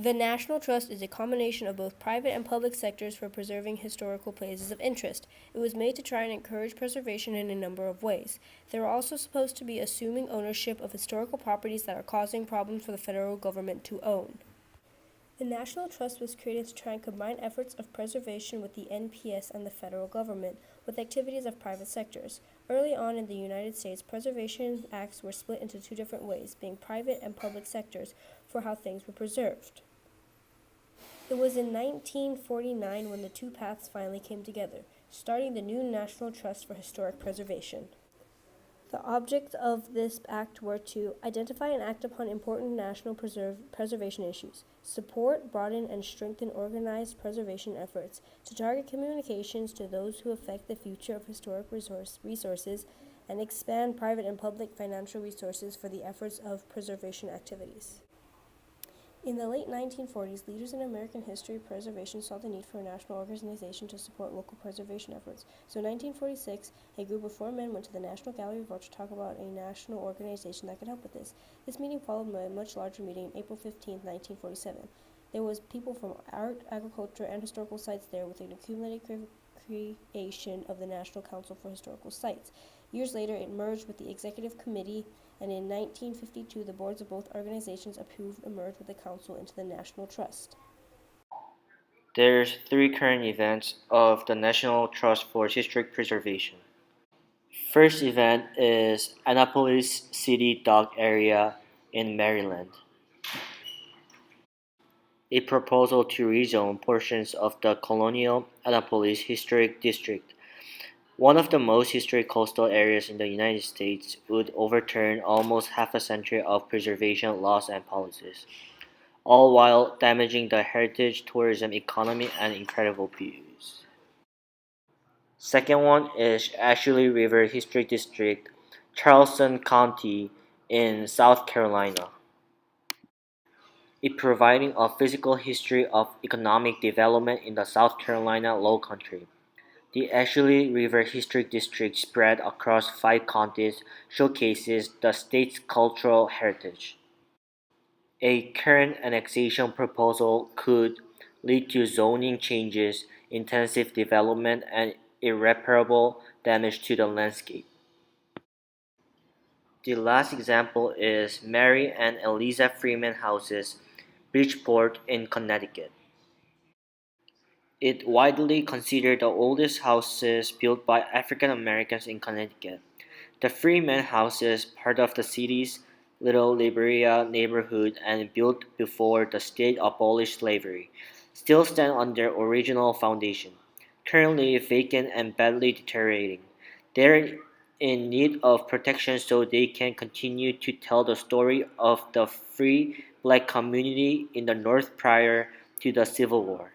The National Trust is a combination of both private and public sectors for preserving historical places of interest. It was made to try and encourage preservation in a number of ways. They are also supposed to be assuming ownership of historical properties that are causing problems for the federal government to own. The National Trust was created to try and combine efforts of preservation with the NPS and the federal government, with activities of private sectors. Early on in the United States, preservation acts were split into two different ways, being private and public sectors, for how things were preserved. It was in 1949 when the two paths finally came together, starting the new National Trust for Historic Preservation. The objects of this act were to identify and act upon important national preservation issues, support, broaden, and strengthen organized preservation efforts, to target communications to those who affect the future of historic resources, and expand private and public financial resources for the efforts of preservation activities. In the late 1940s, leaders in American history preservation saw the need for a national organization to support local preservation efforts. So in 1946, a group of four men went to the National Gallery of Art to talk about a national organization that could help with this. This meeting followed by a much larger meeting on April 15, 1947. There was people from art, agriculture, and historical sites there with an accumulated creation of the National Council for Historical Sites. Years later, it merged with the Executive Committee, and in 1952, the boards of both organizations approved a merge with the council into the National Trust. There's three current events of the National Trust for Historic Preservation. First event is Annapolis City Dock Area in Maryland. A proposal to rezone portions of the colonial Annapolis Historic District, one of the most historic coastal areas in the United States, would overturn almost half a century of preservation laws and policies, all while damaging the heritage tourism economy and incredible views. Second one is Ashley River Historic District, Charleston County in South Carolina. It providing a physical history of economic development in the South Carolina Low Country. The Ashley River Historic District, spread across 5 counties, showcases the state's cultural heritage. A current annexation proposal could lead to zoning changes, intensive development, and irreparable damage to the landscape. The last example is Mary and Eliza Freeman Houses, Bridgeport in Connecticut. It widely considered the oldest houses built by African Americans in Connecticut. The Freeman houses, part of the city's Little Liberia neighborhood and built before the state abolished slavery, still stand on their original foundation. Currently vacant and badly deteriorating, they're in need of protection so they can continue to tell the story of the free black community in the North prior to the Civil War.